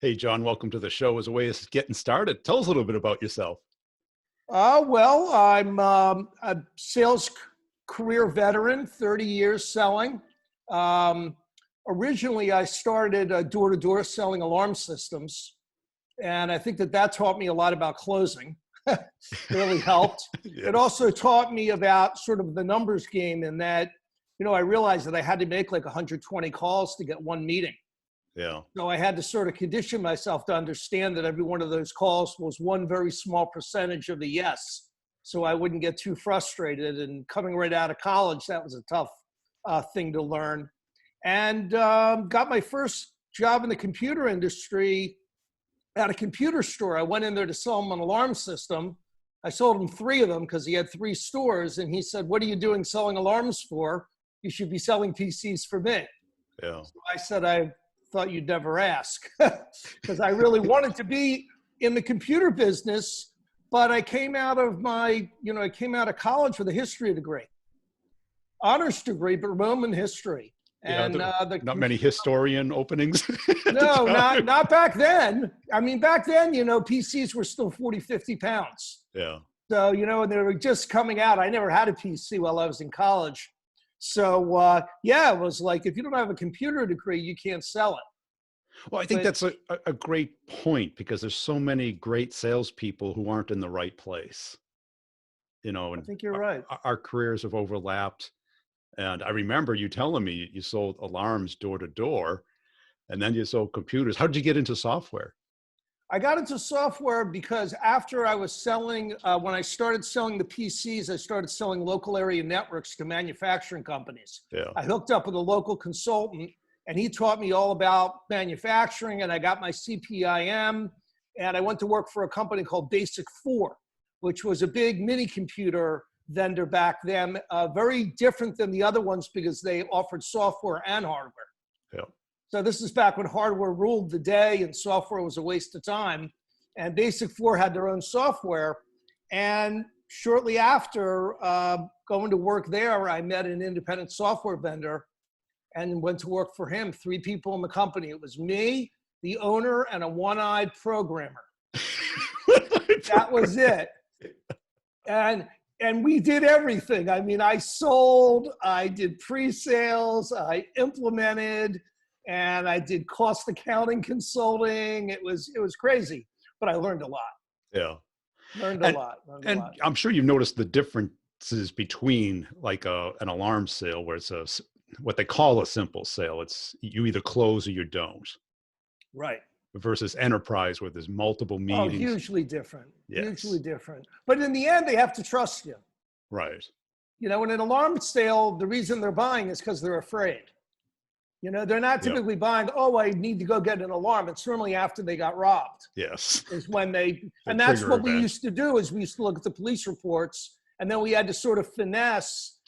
Hey, John, welcome to the show. As a way of getting started, tell us a little bit about yourself. Well, I'm a sales career veteran, 30 years selling. Originally, I started door-to-door selling alarm systems, and I think that taught me a lot about closing. Really helped. Yes. It also taught me about sort of the numbers game in that, I realized that I had to make like 120 calls to get one meeting. Yeah. So I had to sort of condition myself to understand that every one of those calls was one very small percentage of the yes. So I wouldn't get too frustrated. And coming right out of college, that was a tough thing to learn. And got my first job in the computer industry at a computer store. I went in there to sell him an alarm system. I sold him 3 of them because he had 3 stores. And he said, "What are you doing selling alarms for? You should be selling PCs for me." Yeah. So I said, "I thought you'd never ask," because I really wanted to be in the computer business, but I came out of I came out of college with a history degree, honors degree, but Roman history. And not many historian openings. No, not back then. I mean, back then, PCs were still 40, 50 pounds. Yeah. So, and they were just coming out. I never had a PC while I was in college. So, it was like, if you don't have a computer degree, you can't sell it. Well, I think that's a great point, because there's so many great salespeople who aren't in the right place. And I think you're right. Our careers have overlapped. And I remember you telling me you sold alarms door to door, and then you sold computers. How did you get into software? I got into software because after I was selling, when I started selling the PCs, I started selling local area networks to manufacturing companies. Yeah. I hooked up with a local consultant, and he taught me all about manufacturing, and I got my CPIM, and I went to work for a company called Basic 4, which was a big mini computer vendor back then, very different than the other ones because they offered software and hardware. Yeah. So this is back when hardware ruled the day and software was a waste of time. And Basic 4 had their own software. And shortly after going to work there, I met an independent software vendor and went to work for him. 3 people in the company. It was me, the owner, and a one-eyed programmer. That was it. And we did everything. I mean, I sold, I did pre-sales, I implemented, and I did cost accounting consulting. It was crazy, but I learned a lot. Yeah. Learned a lot. I'm sure you've noticed the differences between like an alarm sale, where it's what they call a simple sale. It's you either close or you don't. Right. Versus enterprise, where there's multiple meetings. Oh, hugely different. Yes. Hugely different. But in the end, they have to trust you. Right. In an alarm sale, the reason they're buying is because they're afraid. They're not typically buying, "Oh, I need to go get an alarm." It's certainly after they got robbed. Yes. Is when and that's what we used to do, is we used to look at the police reports, and then we had to sort of finesse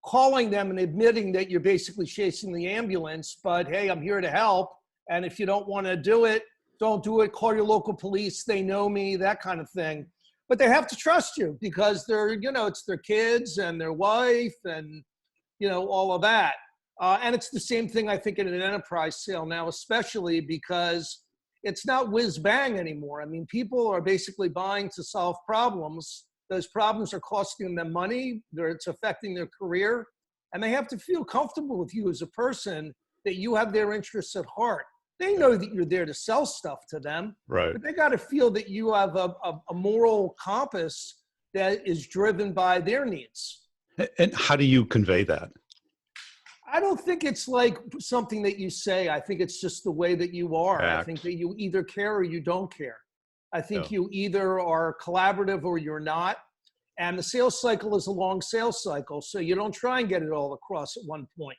calling them and admitting that you're basically chasing the ambulance, but hey, I'm here to help. And if you don't want to do it, don't do it. Call your local police. They know me, that kind of thing. But they have to trust you because they're, it's their kids and their wife and, all of that. And it's the same thing, I think, in an enterprise sale now, especially because it's not whiz bang anymore. I mean, people are basically buying to solve problems. Those problems are costing them money. It's affecting their career. And they have to feel comfortable with you as a person, that you have their interests at heart. They know that you're there to sell stuff to them, right? But they got to feel that you have a moral compass that is driven by their needs. And how do you convey that? I don't think it's like something that you say. I think it's just the way that you are. Act. I think that you either care or you don't care. I think you either are collaborative or you're not. And the sales cycle is a long sales cycle, so you don't try and get it all across at one point.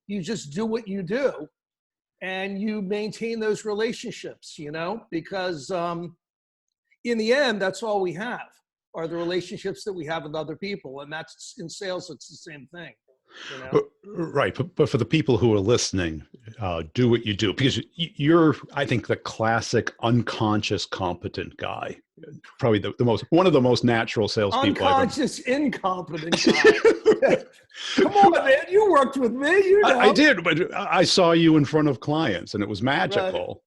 You just do what you do. And you maintain those relationships, because in the end, that's all we have are the relationships that we have with other people. And that's in sales, it's the same thing. Right. But for the people who are listening, do what you do, because you're, I think, the classic unconscious competent guy. Probably one of the most natural salespeople. Unconscious incompetent guy. Come on, man! You worked with me. I did, but I saw you in front of clients, and it was magical.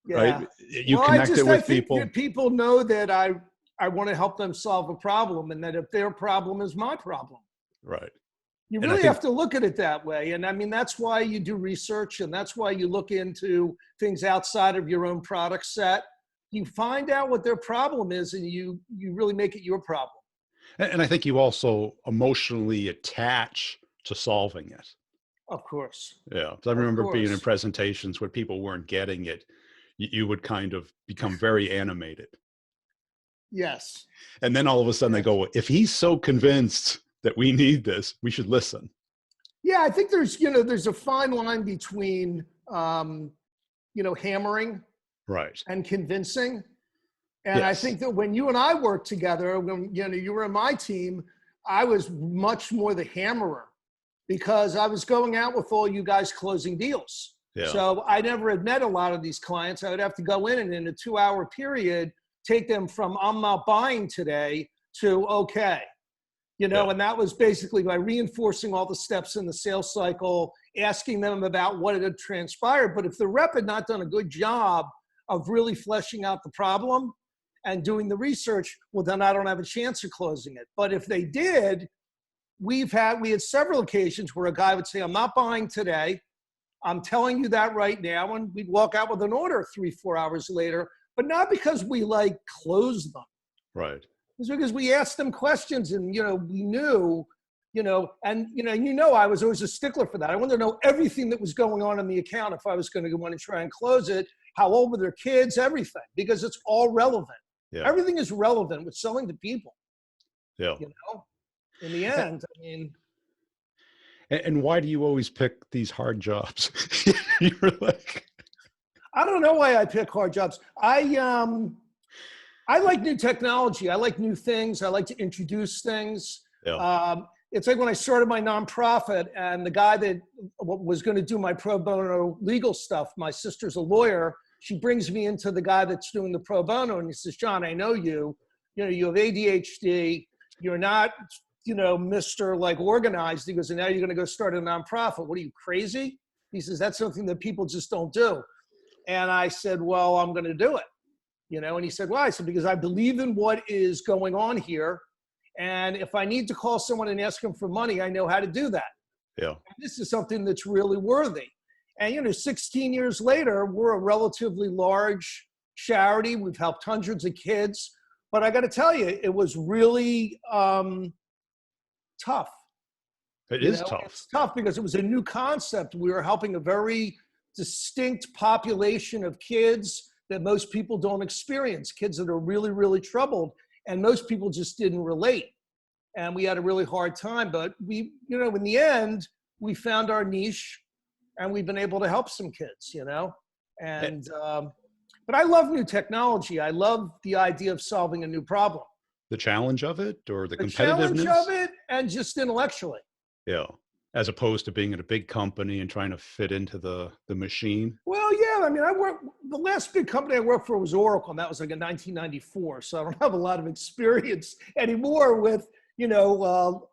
Yeah. right? You Well, connect it I with think people. that people know that I want to help them solve a problem, and that if their problem is my problem. Right. You And I really think, have to look at it that way. And I mean, that's why you do research, and that's why you look into things outside of your own product set. You find out what their problem is, and you really make it your problem. and I think you also emotionally attach to solving it. Of course. Yeah. 'Cause I Of remember being in course. presentations where people weren't getting it. You would kind of become very animated. Yes. And then all of a sudden they Yes. go, if he's so convinced that we need this, we should listen. Yeah, I think there's a fine line between, hammering Right. and convincing. And I Yes. think that when you and I worked together, when you were in my team, I was much more the hammerer, because I was going out with all you guys closing deals. Yeah. So I never had met a lot of these clients. I would have to go in and in a 2-hour period, take them from I'm not buying today to okay. Yeah. And that was basically by reinforcing all the steps in the sales cycle, asking them about what had transpired. But if the rep had not done a good job of really fleshing out the problem and doing the research, well, then I don't have a chance of closing it. But if they did, we had several occasions where a guy would say, I'm not buying today. I'm telling you that right now. And we'd walk out with an order 3-4 hours later, but not because we closed them. Right. It's because we asked them questions, and, we knew, I was always a stickler for that. I wanted to know everything that was going on in the account if I was going to go in and try and close it, how old were their kids, everything, because it's all relevant. Yeah. Everything is relevant with selling to people. Yeah. In the end, I mean. And why do you always pick these hard jobs? You're like, I don't know why I pick hard jobs. I like new technology. I like new things. I like to introduce things. yeah. It's like when I started my nonprofit, and the guy that was going to do my pro bono legal stuff, my sister's a lawyer. She brings me into the guy that's doing the pro bono, and he says, John, I know you. You have ADHD. You're not, Mr. Organized. He goes, and now you're going to go start a nonprofit. What are you, crazy? He says, that's something that people just don't do. And I said, well, I'm going to do it. And he said, why? I said, because I believe in what is going on here. And if I need to call someone and ask them for money, I know how to do that. Yeah. And this is something that's really worthy. And, 16 years later, we're a relatively large charity. We've helped hundreds of kids. But I got to tell you, it was really tough. It is tough. It's tough because it was a new concept. We were helping a very distinct population of kids that most people don't experience, kids that are really, really troubled. And most people just didn't relate. And we had a really hard time. But we, in the end, we found our niche, and we've been able to help some kids, And, but I love new technology. I love the idea of solving a new problem. The challenge of it, or the competitiveness? The challenge of it, and just intellectually. Yeah. As opposed to being at a big company and trying to fit into the machine. Well, yeah. I mean, the last big company I worked for was Oracle, and that was in 1994. So I don't have a lot of experience anymore with,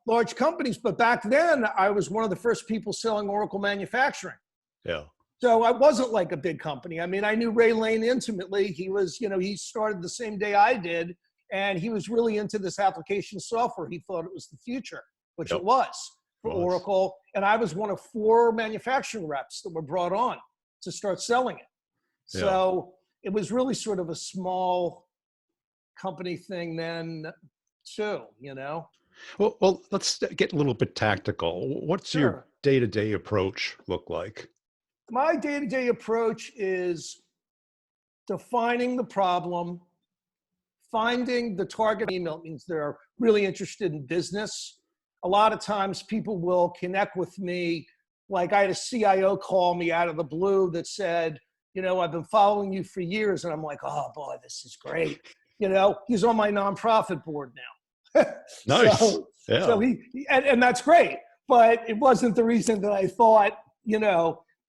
large companies. But back then, I was one of the first people selling Oracle manufacturing. Yeah. So I wasn't like a big company. I mean, I knew Ray Lane intimately. He was, he started the same day I did, and he was really into this application software. He thought it was the future, which it was. For Oracle, and I was one of 4 manufacturing reps that were brought on to start selling it. So it was really sort of a small company thing then too, Well, let's get a little bit tactical. What's your day-to-day approach look like? My day-to-day approach is defining the problem, finding the target email. It means they're really interested in business. A lot of times people will connect with me. Like I had a CIO call me out of the blue that said, I've been following you for years. And I'm like, oh boy, this is great. He's on my nonprofit board now. Nice. So and that's great. But it wasn't the reason that I thought,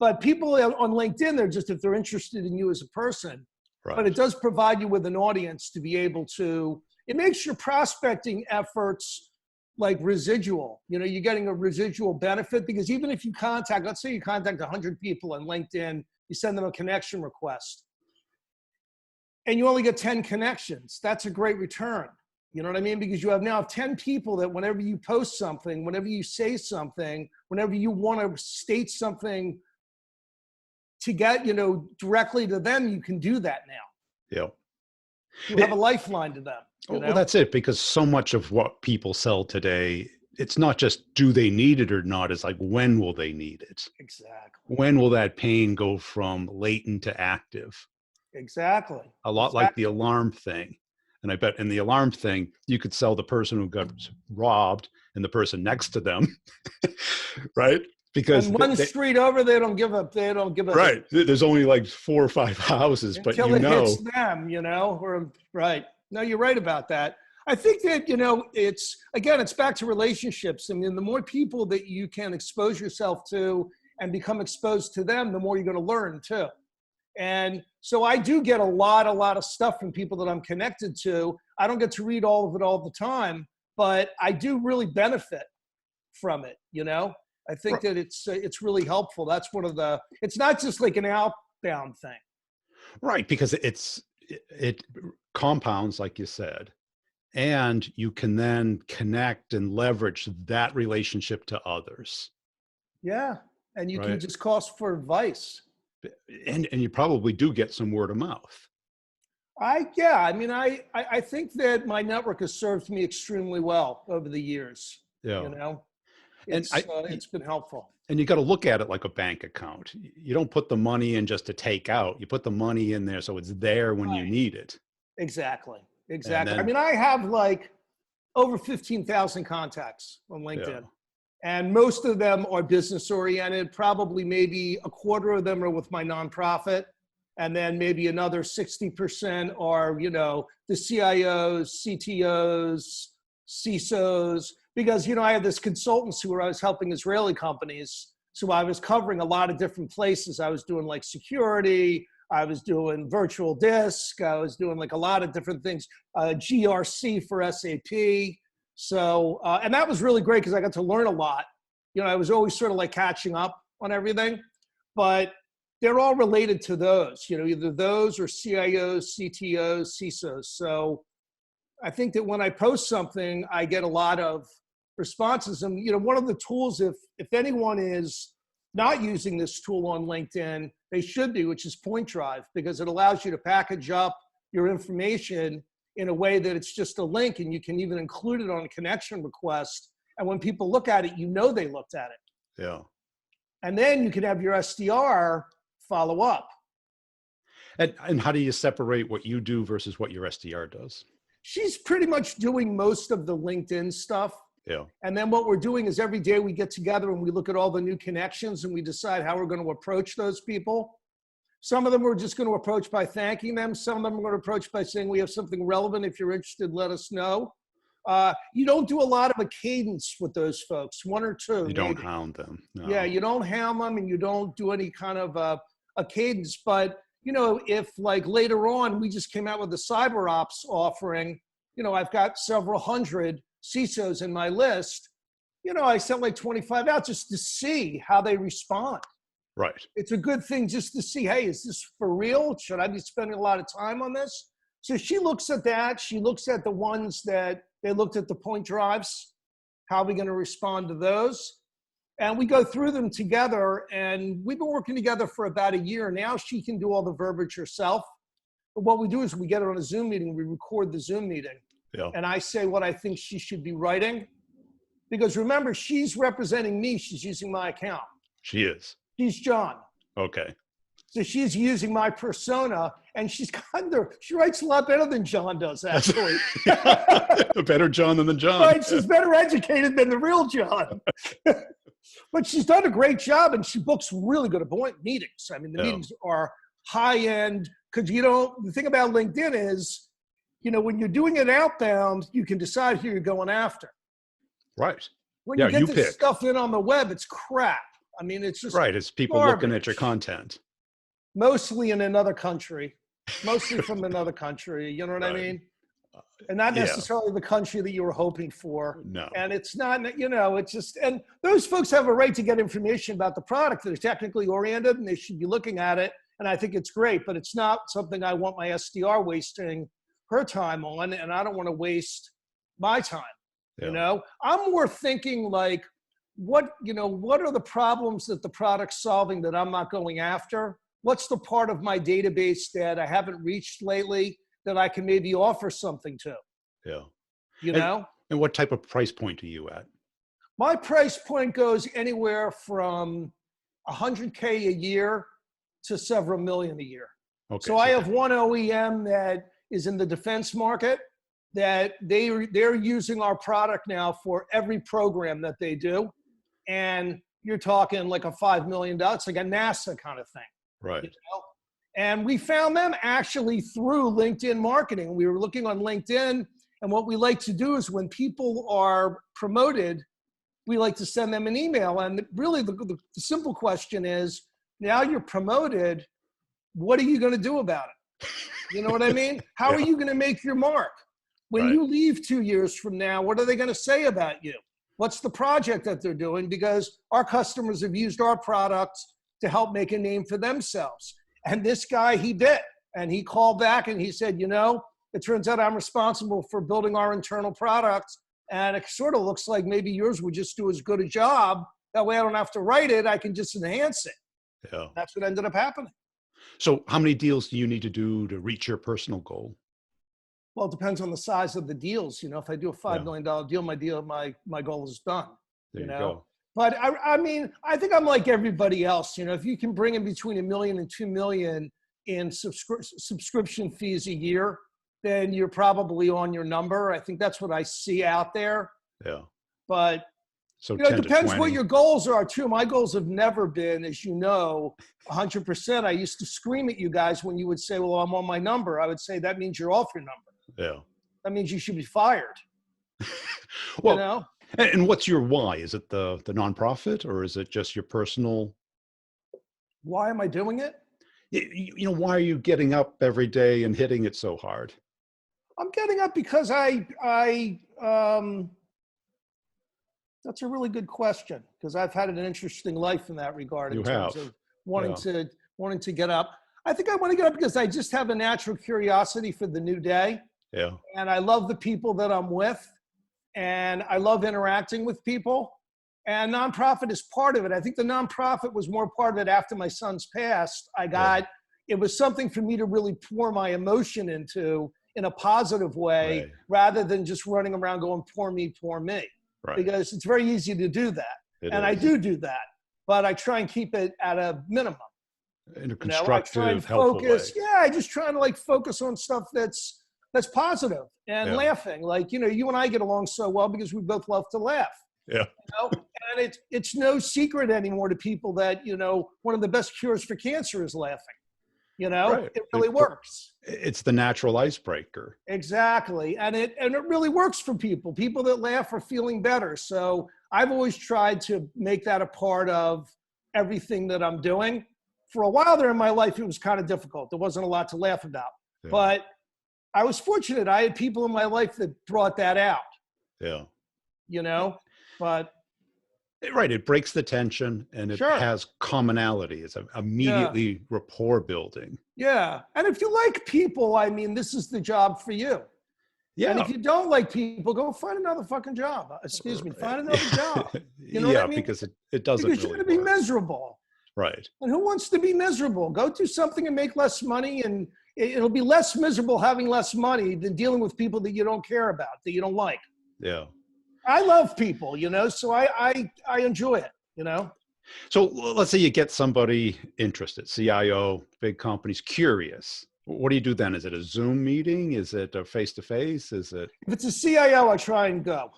but people on LinkedIn, if they're interested in you as a person. Right. But it does provide you with an audience to be able to, it makes your prospecting efforts residual. You're getting a residual benefit, because even if you let's say you contact 100 people on LinkedIn, you send them a connection request. and you only get 10 connections. That's a great return. You know what I mean? Because you have now 10 people that whenever you post something, whenever you say something, whenever you want to state something to get, directly to them, you can do that now. Yeah. You have a lifeline to them. Well, that's it, because so much of what people sell today, it's not just do they need it or not, it's like, when will they need it? Exactly. When will that pain go from latent to active? Exactly. A lot like the alarm thing. And I bet in the alarm thing, you could sell the person who got robbed and the person next to them, right? Because and one street over, they don't give up. They don't give up. Right. There's only like 4 or 5 houses, but until it hits them, or right. No, you're right about that. I think that, it's back to relationships. I mean, the more people that you can expose yourself to and become exposed to them, the more you're going to learn too. And so I do get a lot of stuff from people that I'm connected to. I don't get to read all of it all the time, but I do really benefit from it. I think that it's really helpful. That's it's not just like an outbound thing. Right. Because it compounds, like you said, and you can then connect and leverage that relationship to others. Yeah. And you can just call for advice. And you probably do get some word of mouth. I think that my network has served me extremely well over the years. Yeah. It's been helpful. And you got to look at it like a bank account. You don't put the money in just to take out. You put the money in there so it's there when you need it. Exactly. I have like over 15,000 contacts on LinkedIn. Yeah. And most of them are business oriented. Probably maybe a quarter of them are with my nonprofit. And then maybe another 60% are, the CIOs, CTOs, CISOs. Because, I had this consultancy where I was helping Israeli companies. So I was covering a lot of different places. I was doing like security. I was doing virtual disk. I was doing like a lot of different things. GRC for SAP. So, and that was really great because I got to learn a lot. I was always sort of like catching up on everything, but they're all related to those, either those or CIOs, CTOs, CISOs. So I think that when I post something, I get a lot of responses. And, one of the tools, if anyone is not using this tool on LinkedIn, they should be, which is Point Drive, because it allows you to package up your information in a way that it's just a link, and you can even include it on a connection request. And when people look at it, they looked at it. Yeah. And then you can have your SDR follow up. And how do you separate what you do versus what your SDR does? She's pretty much doing most of the LinkedIn stuff. Yeah. And then what we're doing is every day we get together and we look at all the new connections and we decide how we're going to approach those people. Some of them we're just going to approach by thanking them. Some of them we're going to approach by saying we have something relevant. If you're interested, let us know. You don't do a lot of a cadence with those folks, 1 or 2. You don't hound them. No. Yeah, you don't hound them and you don't do any kind of a cadence. But, if like later on we just came out with the cyber ops offering, I've got several hundred CISOs in my list, I sent like 25 out just to see how they respond. Right. It's a good thing just to see, hey, is this for real? Should I be spending a lot of time on this? So she looks at that. She looks at the ones that they looked at the point drives. How are we going to respond to those? And we go through them together. And we've been working together for about a year. Now she can do all the verbiage herself. But what we do is we get her on a Zoom meeting. We record the Zoom meeting. Yeah. And I say what I think she should be writing. Because remember, she's representing me. She's using my account. She is. She's John. Okay. So she's using my persona, and she writes a lot better than John does, actually. A better John than the John. Right, she's better educated than the real John. But she's done a great job, and she books really good appointment meetings. I mean, the meetings are high-end, because, the thing about LinkedIn is, when you're doing it outbound, you can decide who you're going after. Right. When you get this stuff in on the web, it's crap. I mean, it's just right. It's people looking at your content. Mostly in another country, mostly from another country. You know what I mean? And not necessarily the country that you were hoping for. No. And it's not, it's just, and those folks have a right to get information about the product that are technically oriented, and they should be looking at it and I think it's great, but it's not something I want my SDR wasting her time on, and I don't want to waste my time. Yeah. You know, I'm more thinking like, what are the problems that the product's solving that I'm not going after? What's the part of my database that I haven't reached lately that I can maybe offer something to? Yeah. You know? And what type of price point are you at? My price point goes anywhere from 100K a year to several million a year. Okay, so I have one OEM that is in the defense market that they're using our product now for every program that they do. And you're talking like a $5 million, it's like a NASA kind of thing. Right. You know? And we found them actually through LinkedIn marketing. We were looking on LinkedIn, and what we like to do is when people are promoted, we like to send them an email. And really the simple question is, now you're promoted, what are you going to do about it? You know what I mean? How are you going to make your mark? When you leave 2 years from now, what are they going to say about you? What's the project that they're doing? Because our customers have used our products to help make a name for themselves. And this guy, he did. And he called back and he said, you know, it turns out I'm responsible for building our internal products. And it sort of looks like maybe yours would just do as good a job. That way I don't have to write it. I can just enhance it. Yeah. That's what ended up happening. So how many deals do you need to do to reach your personal goal? Well, it depends on the size of the deals. You know, if I do a $5 million deal, my goal is done. There you you know, go. but I mean, I think I'm like everybody else. You know, if you can bring in between $1 million and $2 million in subscription fees a year, then you're probably on your number. I think that's what I see out there. Yeah. But so you know, it depends what your goals are too. My goals have never been, as you know, 100%. I used to scream at you guys when you would say, well, I'm on my number. I would say, that means you're off your number. Yeah. That means you should be fired. Well, you know? And what's your why? Is it the nonprofit, or is it just your personal? Why am I doing it? You know, why are you getting up every day and hitting it so hard? I'm getting up because that's a really good question, because I've had an interesting life in that regard in terms of wanting to get up. I think I want to get up because I just have a natural curiosity for the new day. Yeah. And I love the people that I'm with, and I love interacting with people. And nonprofit is part of it. I think the nonprofit was more part of it after my son's passed. It was something for me to really pour my emotion into in a positive way, rather than just running around going, poor me, poor me. Right. Because it's very easy to do that. I do that, but I try and keep it at a minimum. In a constructive, helpful way. Yeah, I just try to like focus on stuff that's positive and laughing. Like, you know, you and I get along so well because we both love to laugh. Yeah. You know? And it's no secret anymore to people that, you know, one of the best cures for cancer is laughing. You know, it really works. It's the natural icebreaker. Exactly. And it really works for people. People that laugh are feeling better. So I've always tried to make that a part of everything that I'm doing. For a while there in my life, it was kind of difficult. There wasn't a lot to laugh about. Yeah. But I was fortunate. I had people in my life that brought that out. Yeah. You know, but. Right. It breaks the tension, and it has commonality. It's immediately rapport building. Yeah. And if you like people, I mean, this is the job for you. Yeah. And if you don't like people, go find another fucking job. Excuse me. Find another job. You know what I mean? Because it doesn't because you're going to be miserable. Right. And who wants to be miserable? Go do something and make less money, and it'll be less miserable having less money than dealing with people that you don't care about, that you don't like. Yeah. I love people, you know, so I enjoy it, you know. So let's say you get somebody interested, CIO, big companies, curious. What do you do then? Is it a Zoom meeting? Is it a face-to-face? Is it? If it's a CIO, I try and go.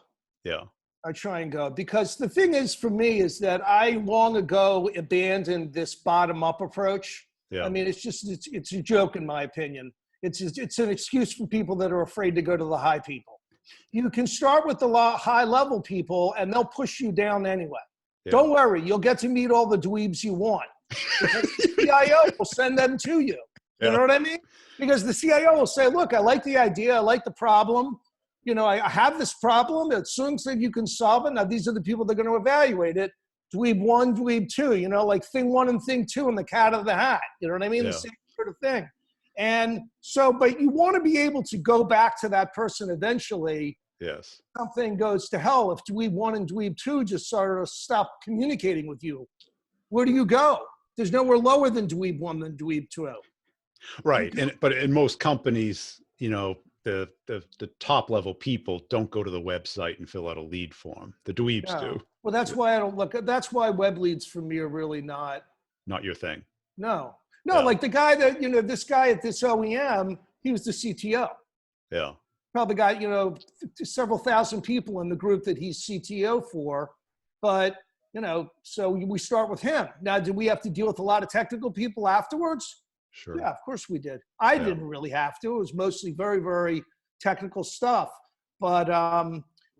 Yeah. I try and go, because the thing is for me is that I long ago abandoned this bottom-up approach. Yeah. I mean, it's a joke in my opinion. It's an excuse for people that are afraid to go to the high people. You can start with the high-level people, and they'll push you down anyway. Yeah. Don't worry, you'll get to meet all the dweebs you want. Because the CIO will send them to you. You know what I mean? Because the CIO will say, look, I like the idea, I like the problem. You know, I have this problem. As soon as you can solve it, now these are the people that are going to evaluate it. dweeb one, dweeb two, you know, like thing one and thing two and the cat of the hat. You know what I mean? The same sort of thing. And so, but you want to be able to go back to that person eventually. Yes. Something goes to hell. If dweeb one and dweeb two just sort of stop communicating with you, where do you go? There's nowhere lower than dweeb one than dweeb two. Right. But in most companies, you know, the top level people don't go to the website and fill out a lead form. The dweebs do. Well, that's why I don't look at, that's why web leads for me are really not your thing. No, like the guy that, you know, this guy at this OEM, he was the CTO. Yeah. Probably got, you know, several thousand people in the group that he's CTO for. But, you know, so we start with him. Now, do we have to deal with a lot of technical people afterwards? Sure. Yeah, of course we did. I didn't really have to. It was mostly very, very technical stuff. But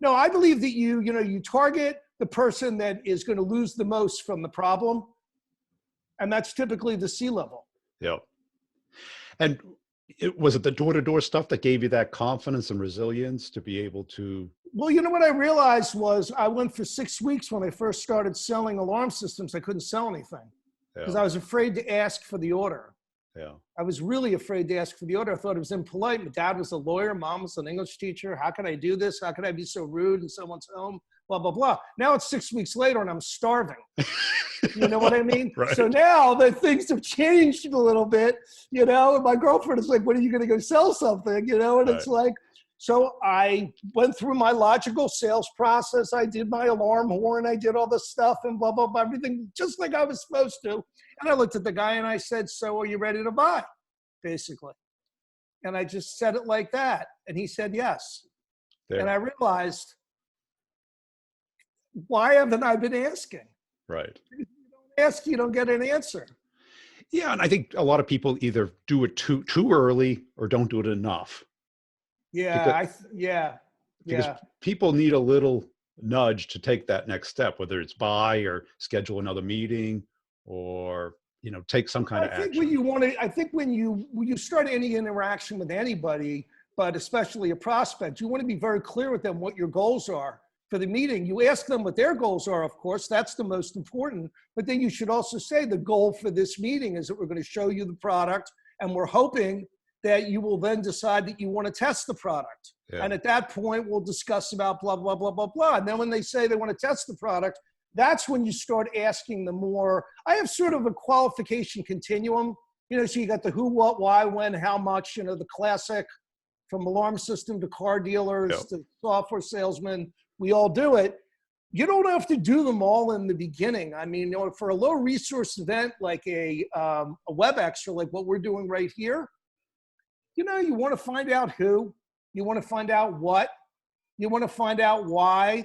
no, I believe that you target the person that is going to lose the most from the problem. And that's typically the C-level. Yeah. And was it the door-to-door stuff that gave you that confidence and resilience to be able to? Well, you know what I realized was I went for 6 weeks when I first started selling alarm systems. I couldn't sell anything because I was afraid to ask for the order. Yeah. I was really afraid to ask for the order. I thought it was impolite. My dad was a lawyer. Mom was an English teacher. How can I do this? How can I be so rude in someone's home? Blah, blah, blah. Now it's 6 weeks later and I'm starving. You know what I mean? Right. So now that things have changed a little bit, you know, and my girlfriend is like, when are you going to go sell something? You know, and it's like, so I went through my logical sales process. I did my alarm horn. I did all the stuff and blah, blah, blah, everything just like I was supposed to. And I looked at the guy and I said, so are you ready to buy? Basically. And I just said it like that. And he said, yes. There. And I realized, why haven't I been asking? Right. If you don't ask, you don't get an answer. Yeah. And I think a lot of people either do it too early or don't do it enough. Yeah. Because people need a little nudge to take that next step, whether it's buy or schedule another meeting or, you know, take some kind of action. I think when you start any interaction with anybody, but especially a prospect, you want to be very clear with them what your goals are for the meeting. You ask them what their goals are, of course, that's the most important, but then you should also say the goal for this meeting is that we're going to show you the product and we're hoping that you will then decide that you want to test the product. Yeah. And at that point, we'll discuss about blah, blah, blah, blah, blah. And then when they say they want to test the product, that's when you start asking them more. I have sort of a qualification continuum, you know, so you got the who, what, why, when, how much, you know, the classic from alarm system to car dealers to software salesmen, we all do it. You don't have to do them all in the beginning. I mean, you know, for a low resource event like a WebEx or like what we're doing right here, you know, you want to find out who, you want to find out what, you want to find out why,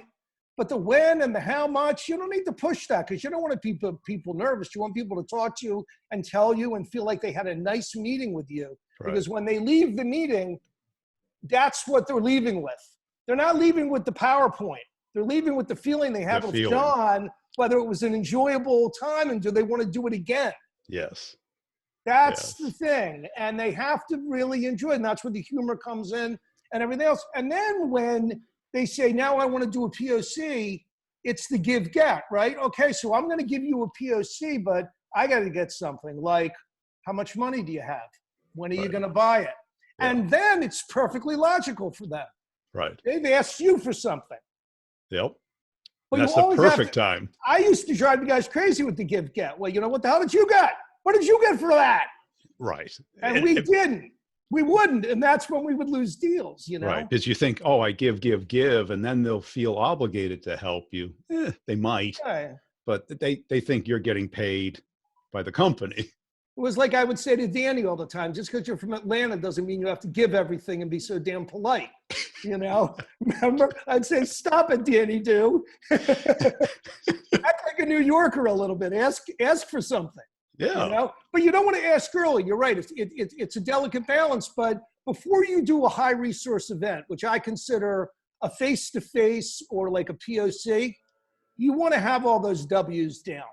but the when and the how much, you don't need to push that because you don't want to people nervous. You want people to talk to you and tell you and feel like they had a nice meeting with you. Right. Because when they leave the meeting, that's what they're leaving with. They're not leaving with the PowerPoint. They're leaving with the feeling they had with John, whether it was an enjoyable time and do they want to do it again. Yes. That's the thing. And they have to really enjoy it. And that's where the humor comes in and everything else. And then when they say, now I want to do a POC, it's the give get, right? Okay, so I'm going to give you a POC, but I got to get something like, how much money do you have? When are you going to buy it? Yeah. And then it's perfectly logical for them. Right. They've asked you for something. Yep. But that's the perfect time. I used to drive you guys crazy with the give get. Well, you know, what the hell did you get? What did you get for that? Right. And we didn't. We wouldn't. And that's when we would lose deals, you know? Right. Because you think, oh, I give, and then they'll feel obligated to help you. They might. Okay. But they think you're getting paid by the company. It was like I would say to Danny all the time, just because you're from Atlanta doesn't mean you have to give everything and be so damn polite. You know? Remember? I'd say, stop it, Danny, do. Act like a New Yorker a little bit. Ask for something. Yeah. You know? But you don't want to ask early. You're right. It's a delicate balance. But before you do a high resource event, which I consider a face-to-face or like a POC, you want to have all those W's down.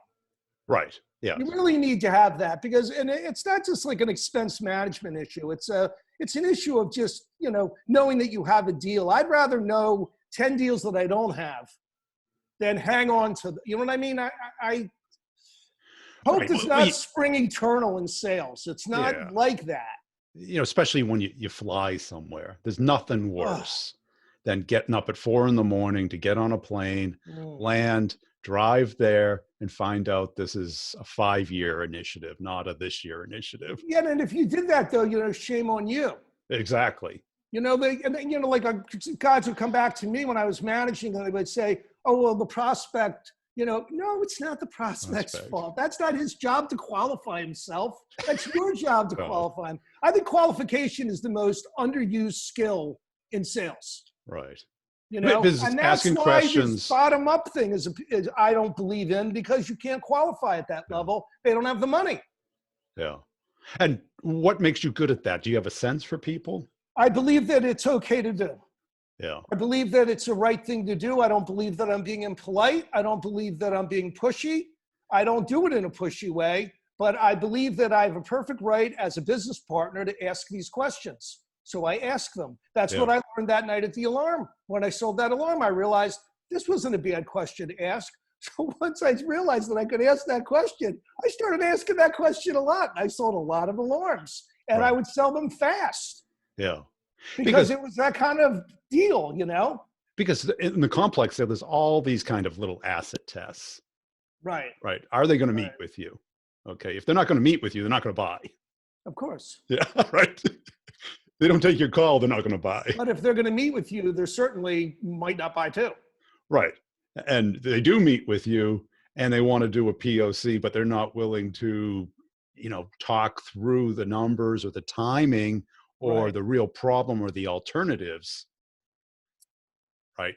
Right. Yeah. You really need to have that because, and it's not just like an expense management issue. It's an issue of just, you know, knowing that you have a deal. I'd rather know 10 deals that I don't have then hang on to, you know what I mean? I hope Right. does not spring eternal in sales. It's not like that. You know, especially when you fly somewhere, there's nothing worse than getting up at 4 a.m. to get on a plane, land, drive there, and find out this is a 5-year initiative, not a this year initiative. Yeah, and if you did that though, you know, shame on you. Exactly. You know, you know, like guys would come back to me when I was managing, and they would say, "Oh, well, the prospect." You know, no, it's not the prospect's fault. That's not his job to qualify himself. That's your job to qualify him. I think qualification is the most underused skill in sales. Right. You know, and that's asking why questions. this bottom-up thing is I don't believe in, because you can't qualify at that level. They don't have the money. Yeah. And what makes you good at that? Do you have a sense for people? I believe that it's okay to do. Yeah. I believe that it's the right thing to do. I don't believe that I'm being impolite. I don't believe that I'm being pushy. I don't do it in a pushy way, but I believe that I have a perfect right as a business partner to ask these questions. So I ask them. That's what I learned that night at the alarm. When I sold that alarm, I realized this wasn't a bad question to ask. So once I realized that I could ask that question, I started asking that question a lot. I sold a lot of alarms, and I would sell them fast. Yeah. Because it was that kind of deal, you know? Because in the complex, there's all these kind of little asset tests. Right. Right. Are they going to meet with you? Okay. If they're not going to meet with you, they're not going to buy. Of course. Yeah. Right. They don't take your call, they're not going to buy. But if they're going to meet with you, they certainly might not buy too. Right. And they do meet with you and they want to do a POC, but they're not willing to, you know, talk through the numbers or the timing or the real problem or the alternatives. Right.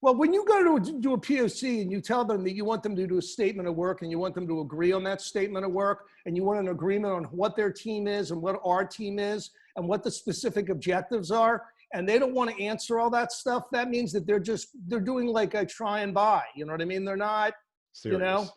Well, when you go to do a POC and you tell them that you want them to do a statement of work and you want them to agree on that statement of work and you want an agreement on what their team is and what our team is and what the specific objectives are, and they don't want to answer all that stuff, that means that they're doing like a try and buy. You know what I mean? They're not, serious. You know,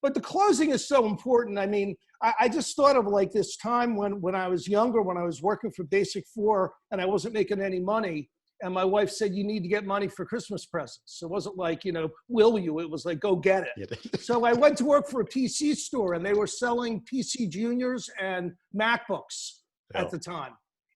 but the closing is so important. I mean, I just thought of like this time when I was younger, when I was working for Basic 4 and I wasn't making any money. And my wife said, you need to get money for Christmas presents. It wasn't like, you know, will you? It was like, go get it. So I went to work for a PC store and they were selling PC Juniors and MacBooks at the time.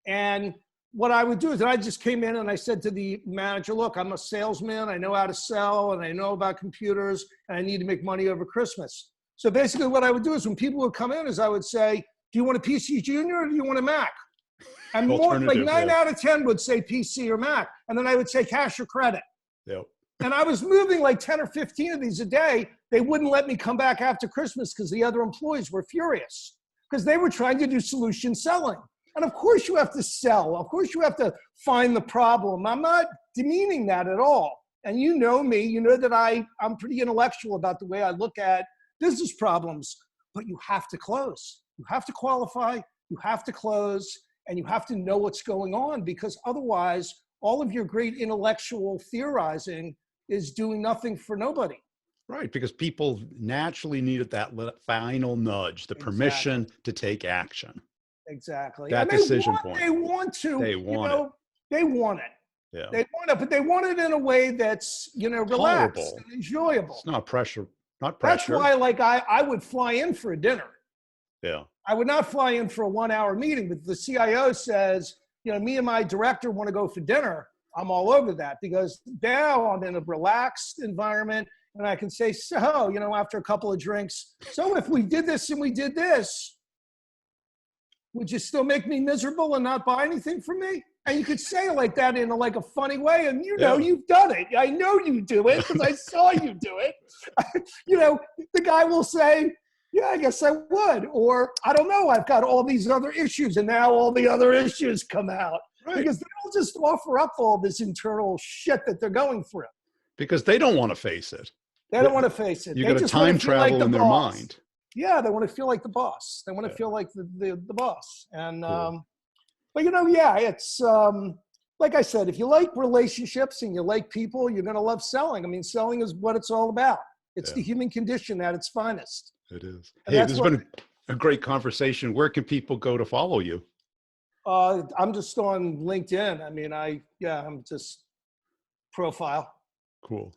And what I would do is I just came in and I said to the manager, look, I'm a salesman. I know how to sell and I know about computers and I need to make money over Christmas. So basically what I would do is when people would come in is I would say, do you want a PC Junior or do you want a Mac? And more like 9 out of 10 would say PC or Mac. And then I would say cash or credit. Yep. And I was moving like 10 or 15 of these a day. They wouldn't let me come back after Christmas because the other employees were furious because they were trying to do solution selling. And of course you have to sell. Of course you have to find the problem. I'm not demeaning that at all. And you know me, you know that I'm pretty intellectual about the way I look at business problems, but you have to close. You have to qualify, you have to close, and you have to know what's going on, because otherwise all of your great intellectual theorizing is doing nothing for nobody. Right, because people naturally needed that final nudge, the permission to take action. Exactly. That decision point. They want to. They want it. They want it. Yeah. They want it, but they want it in a way that's, you know, relaxed and enjoyable. It's not pressure. Not pressure. That's why, like, I would fly in for a dinner. Yeah. I would not fly in for a 1-hour meeting, but the CIO says, you know, me and my director want to go for dinner. I'm all over that because now I'm in a relaxed environment and I can say, so, you know, after a couple of drinks, so if we did this and we did this, would you still make me miserable and not buy anything from me? And you could say it like that in like a funny way. And you know, you've done it. I know you do it because I saw you do it. You know, the guy will say, yeah, I guess I would. Or, I don't know, I've got all these other issues and now all the other issues come out. Right. Because they don't just offer up all this internal shit that they're going through. Because they don't want to face it. They don't want to face it. You got to time travel like in their mind. Yeah, they want to feel like the boss. They want to feel like the boss. And, but you know, yeah, it's, like I said, if you like relationships and you like people, you're going to love selling. I mean, selling is what it's all about. It's the human condition at its finest. It is. Hey, this has been a great conversation. Where can people go to follow you? I'm just on LinkedIn. I mean, I'm just profile. Cool.